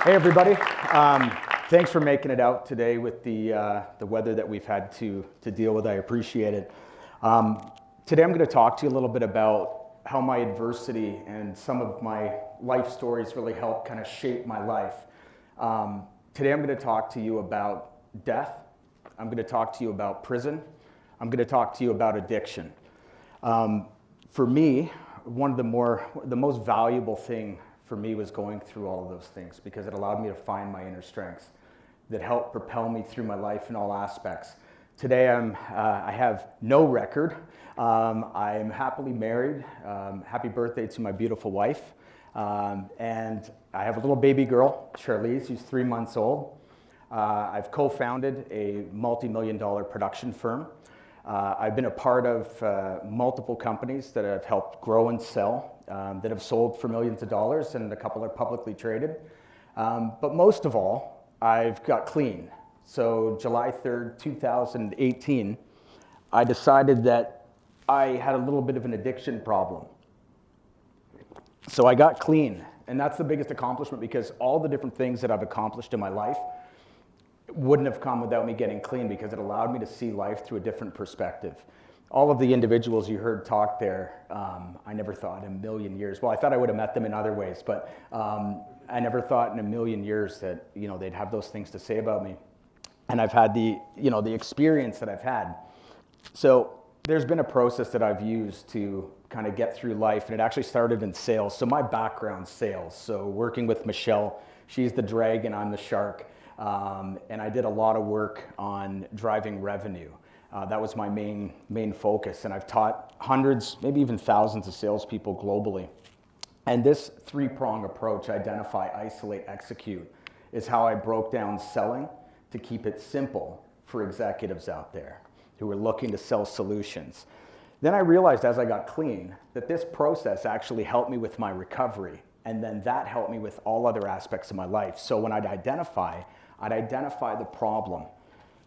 Hey everybody, thanks for making it out today with the weather that we've had to deal with. I appreciate it. Today I'm going to talk to you a little bit about how my adversity and some of my life stories really helped kind of shape my life. Today I'm going to talk to you about death. I'm going to talk to you about prison. I'm going to talk to you about addiction. For me, the most valuable thing for me was going through all of those things because it allowed me to find my inner strengths that helped propel me through my life in all aspects. Today I have no record. I'm happily married. Happy birthday to my beautiful wife. And I have a little baby girl, Charlize, who's 3 months old. I've co-founded a multi-million-dollar production firm. I've been a part of multiple companies that have helped grow and sell, that have sold for millions of dollars, and a couple are publicly traded. But most of all, I've got clean. So July 3rd, 2018, I decided that I had a little bit of an addiction problem. So I got clean, and that's the biggest accomplishment because all the different things that I've accomplished in my life wouldn't have come without me getting clean because it allowed me to see life through a different perspective. All of the individuals you heard talk there, I never thought in a million years, well, I thought I would have met them in other ways, but I never thought in a million years that, they'd have those things to say about me. And I've had the experience that I've had. So there's been a process that I've used to kind of get through life, and it actually started in sales. So my background's sales. So working with Michelle, she's the dragon, I'm the shark. And I did a lot of work on driving revenue. That was my main focus, and I've taught hundreds, maybe even thousands of salespeople globally. And this three-prong approach, identify, isolate, execute, is how I broke down selling to keep it simple for executives out there who are looking to sell solutions. Then I realized as I got clean that this process actually helped me with my recovery, and then that helped me with all other aspects of my life. So when I'd identify the problem.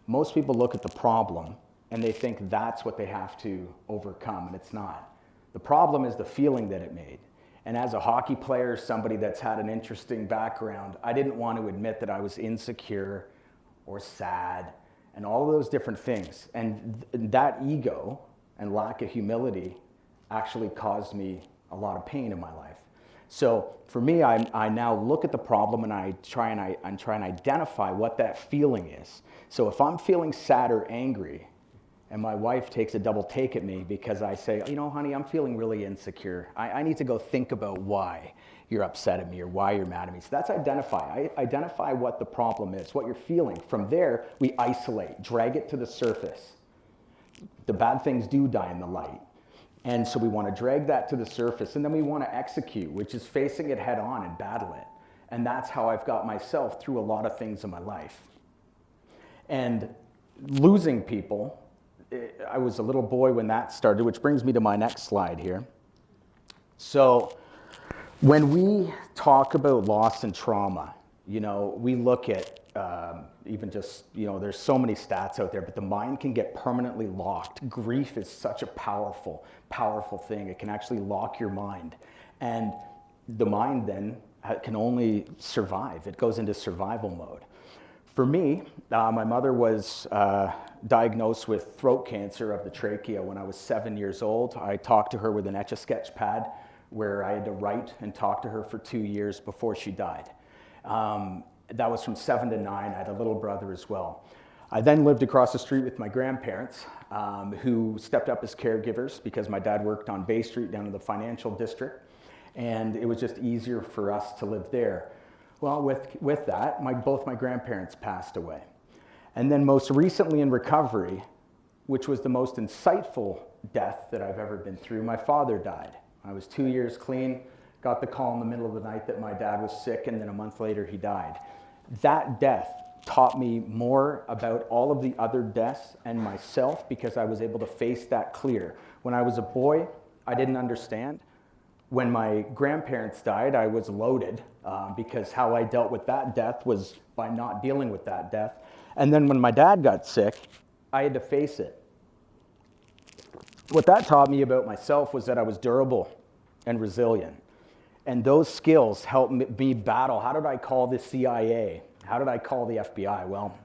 Most people look at the problem and they think that's what they have to overcome, and it's not. The problem is the feeling that it made. And as a hockey player, somebody that's had an interesting background, I didn't want to admit that I was insecure or sad and all of those different things. And that ego and lack of humility actually caused me a lot of pain in my life. So for me, I now look at the problem and I try and identify what that feeling is. So if I'm feeling sad or angry, and my wife takes a double take at me because I say, honey, I'm feeling really insecure. I need to go think about why you're upset at me or why you're mad at me. So that's identify. I identify what the problem is, what you're feeling. From there, we isolate, drag it to the surface. The bad things do die in the light. And so we want to drag that to the surface, and then we want to execute, which is facing it head on and battle it. And that's how I've got myself through a lot of things in my life. And losing people, I was a little boy when that started, which brings me to my next slide here. So when we talk about loss and trauma, we look at even just, there's so many stats out there, but the mind can get permanently locked. Grief is such a powerful thing. It can actually lock your mind. And the mind then can only survive. It goes into survival mode. For me, my mother was diagnosed with throat cancer of the trachea when I was 7 years old. I talked to her with an Etch-a-Sketch pad where I had to write and talk to her for 2 years before she died. That was from 7 to 9. I had a little brother as well. I then lived across the street with my grandparents who stepped up as caregivers because my dad worked on Bay Street down in the financial district, and it was just easier for us to live there. Well, with that, both my grandparents passed away. And then most recently in recovery, which was the most insightful death that I've ever been through, my father died. I was 2 years clean, got the call in the middle of the night that my dad was sick, and then a month later he died. That death taught me more about all of the other deaths and myself because I was able to face that clear. When I was a boy, I didn't understand. When my grandparents died, I was loaded because how I dealt with that death was by not dealing with that death. And then when my dad got sick, I had to face it. What that taught me about myself was that I was durable and resilient. And those skills helped me battle. How did I call the CIA? How did I call the FBI? Well,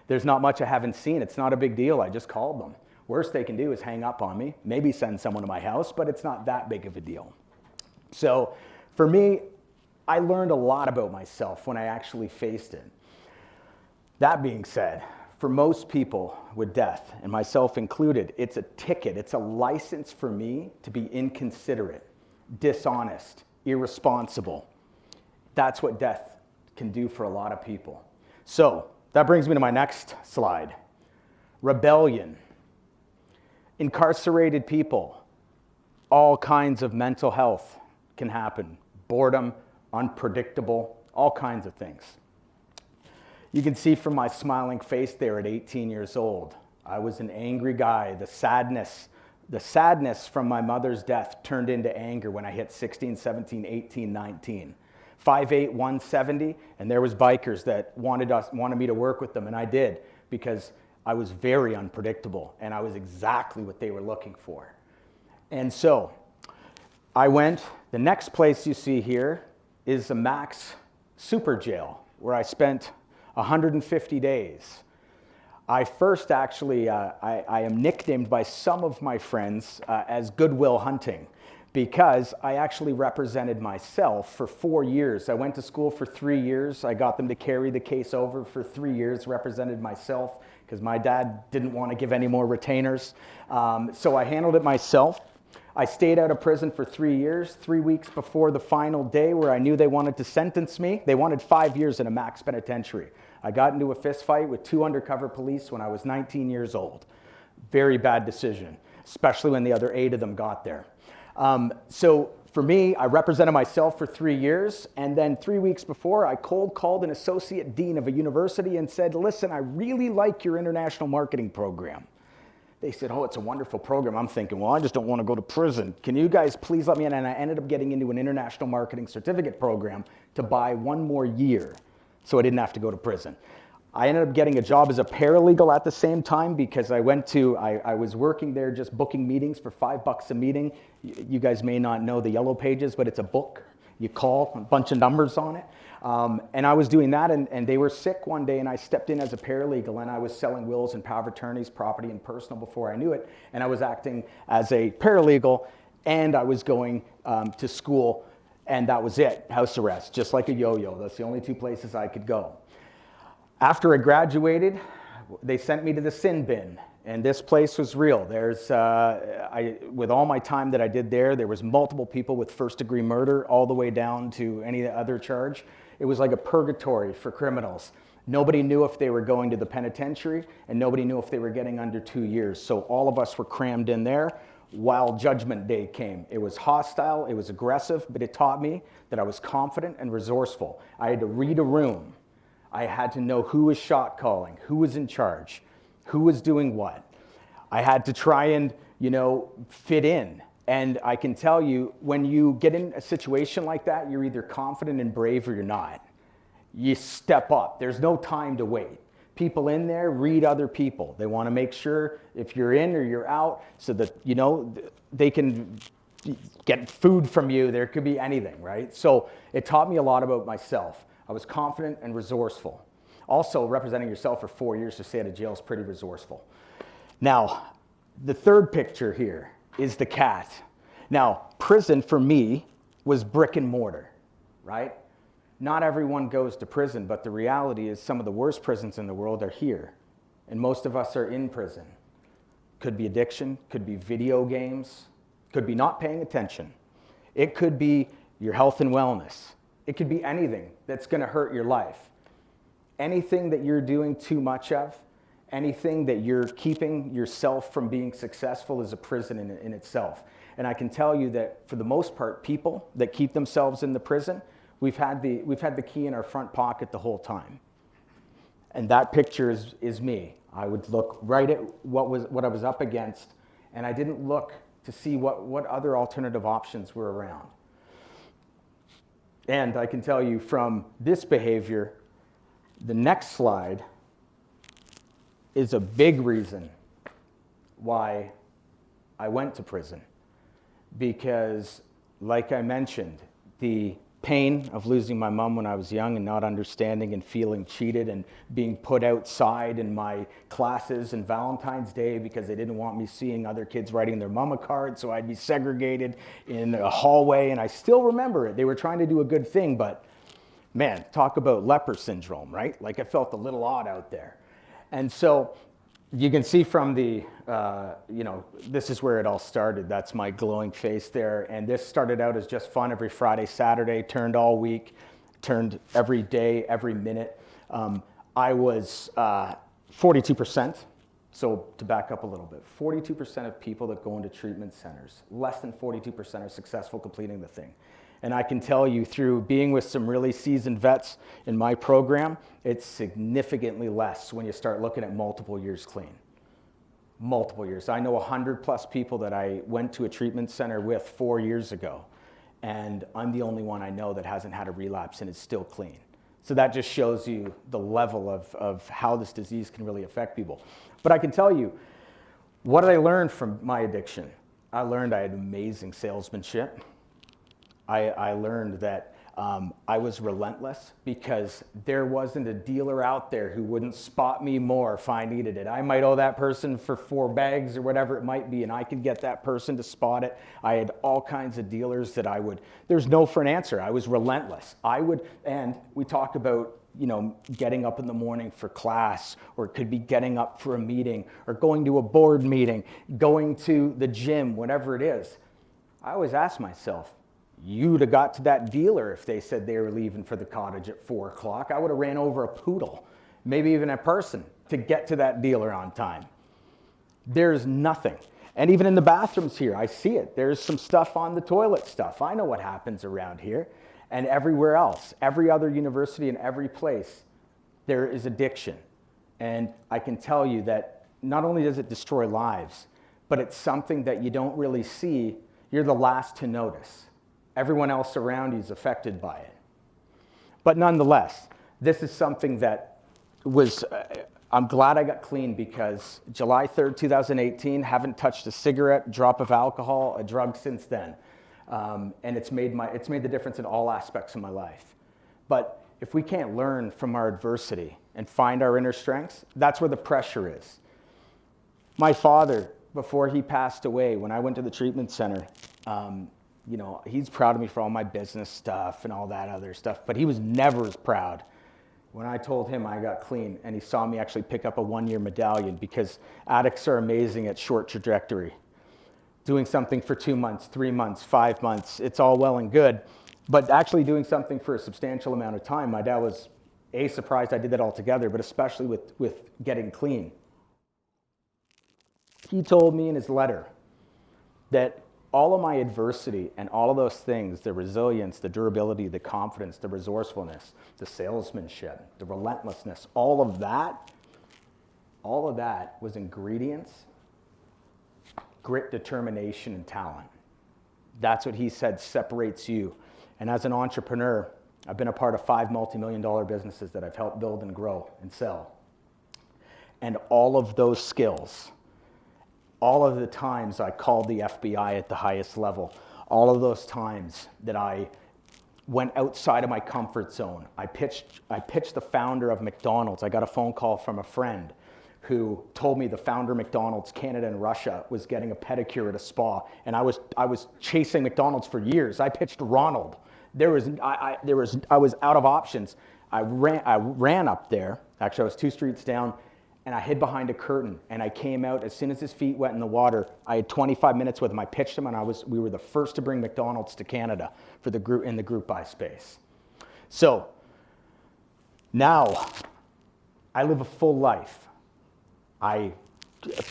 there's not much I haven't seen. It's not a big deal. I just called them. Worst they can do is hang up on me, maybe send someone to my house, but it's not that big of a deal. So for me, I learned a lot about myself when I actually faced it. That being said, for most people with death, and myself included, it's a ticket, it's a license for me to be inconsiderate, dishonest, irresponsible. That's what death can do for a lot of people. So that brings me to my next slide. Rebellion. Incarcerated people, all kinds of mental health can happen. Boredom, unpredictable, all kinds of things. You can see from my smiling face there at 18 years old, I was an angry guy. The sadness from my mother's death turned into anger when I hit 16, 17, 18, 19. 5'8", 170, and there was bikers that wanted me to work with them, and I did, because I was very unpredictable, and I was exactly what they were looking for. And so I went, the next place you see here is the Max Super Jail, where I spent 150 days. I first actually, I am nicknamed by some of my friends as Goodwill Hunting, because I actually represented myself for 4 years. I went to school for 3 years. I got them to carry the case over for 3 years, represented myself, because my dad didn't want to give any more retainers. So I handled it myself. I stayed out of prison for 3 years, 3 weeks before the final day where I knew they wanted to sentence me. They wanted 5 years in a max penitentiary. I got into a fist fight with 2 undercover police when I was 19 years old. Very bad decision, especially when the other 8 of them got there. So for me, I represented myself for 3 years, and then 3 weeks before, I cold called an associate dean of a university and said, listen, I really like your international marketing program. They said, oh, it's a wonderful program. I'm thinking, well, I just don't want to go to prison. Can you guys please let me in? And I ended up getting into an international marketing certificate program to buy 1 more year so I didn't have to go to prison. I ended up getting a job as a paralegal at the same time because I was working there just booking meetings for $5 a meeting. You guys may not know the Yellow Pages, but it's a book. You call, a bunch of numbers on it. And I was doing that, and they were sick one day, and I stepped in as a paralegal, and I was selling wills and power of attorneys, property and personal before I knew it, and I was acting as a paralegal, and I was going to school, and that was it, house arrest, just like a yo-yo. That's the only 2 places I could go. After I graduated, they sent me to the sin bin, and this place was real. With all my time that I did there was multiple people with first-degree murder all the way down to any other charge. It was like a purgatory for criminals. Nobody knew if they were going to the penitentiary, and nobody knew if they were getting under 2 years. So all of us were crammed in there while Judgment Day came. It was hostile, it was aggressive, but it taught me that I was confident and resourceful. I had to read a room. I had to know who was shot calling, who was in charge, who was doing what. I had to try and, fit in. And I can tell you, when you get in a situation like that, you're either confident and brave or you're not. You step up. There's no time to wait. People in there read other people. They want to make sure if you're in or you're out so that, they can get food from you. There could be anything, right? So it taught me a lot about myself. I was confident and resourceful. Also, representing yourself for 4 years to stay out of jail is pretty resourceful. Now, the third picture here is the cat. Now, prison for me was brick and mortar, right? Not everyone goes to prison, but the reality is some of the worst prisons in the world are here. And most of us are in prison. Could be addiction, could be video games, could be not paying attention. It could be your health and wellness. It could be anything that's going to hurt your life. Anything that you're doing too much of, anything that you're keeping yourself from being successful is a prison in itself. And I can tell you that for the most part, people that keep themselves in the prison, we've had the key in our front pocket the whole time. And that picture is me. I would look right at what I was up against, and I didn't look to see what other alternative options were around. And I can tell you from this behavior, the next slide is a big reason why I went to prison. Because, like I mentioned, the pain of losing my mom when I was young and not understanding and feeling cheated and being put outside in my classes and Valentine's Day because they didn't want me seeing other kids writing their mama cards, so I'd be segregated in a hallway, and I still remember it. They were trying to do a good thing, but man, talk about leper syndrome, right? Like I felt a little odd out there. And so you can see from the, this is where it all started. That's my glowing face there. And this started out as just fun every Friday, Saturday, turned all week, turned every day, every minute. I was 42%. So to back up a little bit, 42% of people that go into treatment centers, less than 42% are successful completing the thing. And I can tell you through being with some really seasoned vets in my program, it's significantly less when you start looking at multiple years clean. Multiple years. I know 100 plus people that I went to a treatment center with 4 years ago, and I'm the only one I know that hasn't had a relapse and is still clean. So that just shows you the level of how this disease can really affect people. But I can tell you, what did I learn from my addiction? I learned I had amazing salesmanship. I learned that I was relentless because there wasn't a dealer out there who wouldn't spot me more if I needed it. I might owe that person for 4 bags or whatever it might be, and I could get that person to spot it. I had all kinds of dealers that there's no for an answer. I was relentless. And we talk about, getting up in the morning for class, or it could be getting up for a meeting, or going to a board meeting, going to the gym, whatever it is. I always ask myself, you'd have got to that dealer if they said they were leaving for the cottage at 4 o'clock. I would have ran over a poodle, maybe even a person, to get to that dealer on time. There's nothing. And even in the bathrooms here, I see it. There's some stuff on the toilet stuff. I know what happens around here. And everywhere else, every other university and every place, there is addiction. And I can tell you that not only does it destroy lives, but it's something that you don't really see. You're the last to notice. Everyone else around you is affected by it. But nonetheless, this is something that was, I'm glad I got clean because July 3rd, 2018, haven't touched a cigarette, drop of alcohol, a drug since then. And it's made the difference in all aspects of my life. But if we can't learn from our adversity and find our inner strengths, that's where the pressure is. My father, before he passed away, when I went to the treatment center, he's proud of me for all my business stuff and all that other stuff, but he was never as proud when I told him I got clean and he saw me actually pick up a 1-year medallion, because addicts are amazing at short trajectory. Doing something for 2 months, 3 months, 5 months, it's all well and good, but actually doing something for a substantial amount of time, my dad was surprised I did that altogether, but especially with getting clean. He told me in his letter that all of my adversity and all of those things, the resilience, the durability, the confidence, the resourcefulness, the salesmanship, the relentlessness, all of that was ingredients, grit, determination, and talent. That's what he said separates you. And as an entrepreneur, I've been a part of 5 multi-million-dollar businesses that I've helped build and grow and sell. And all of those skills, all of the times I called the FBI at the highest level, all of those times that I went outside of my comfort zone. I pitched the founder of McDonald's. I got a phone call from a friend who told me the founder of McDonald's Canada and Russia was getting a pedicure at a spa, and I was chasing McDonald's for years. I pitched Ronald. I was out of options. I ran up there. Actually, I was 2 streets down, and I hid behind a curtain, and I came out as soon as his feet went in the water. I had 25 minutes with him. I pitched him, and we were the first to bring McDonald's to Canada for the group in the group buy space. So now I live a full life. I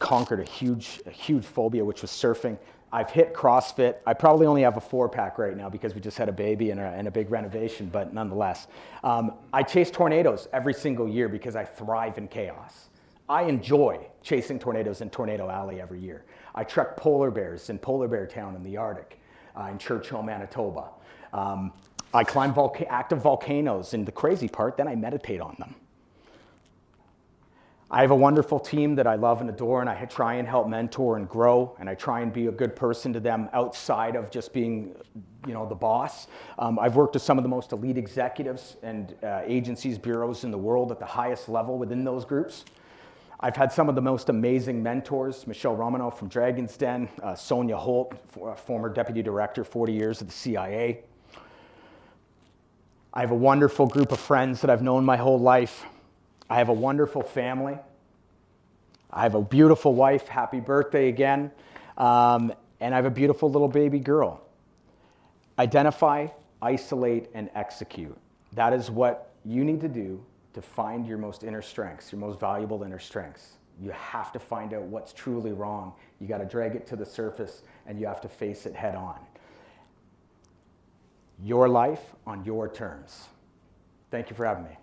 conquered a huge phobia, which was surfing. I've hit CrossFit. I probably only have a 4-pack right now because we just had a baby and a big renovation, but nonetheless. I chase tornadoes every single year because I thrive in chaos. I enjoy chasing tornadoes in Tornado Alley every year. I trek polar bears in Polar Bear Town in the Arctic, in Churchill, Manitoba. I climb active volcanoes, and the crazy part, then I meditate on them. I have a wonderful team that I love and adore, and I try and help mentor and grow, and I try and be a good person to them outside of just being, the boss. I've worked with some of the most elite executives and agencies, bureaus in the world at the highest level within those groups. I've had some of the most amazing mentors, Michelle Romanow from Dragon's Den, Sonia Holt, former deputy director, 40 years at the CIA. I have a wonderful group of friends that I've known my whole life. I have a wonderful family. I have a beautiful wife, happy birthday again. And I have a beautiful little baby girl. Identify, isolate, and execute. That is what you need to do to find your most inner strengths, your most valuable inner strengths. You have to find out what's truly wrong. You got to drag it to the surface, and you have to face it head on. Your life on your terms. Thank you for having me.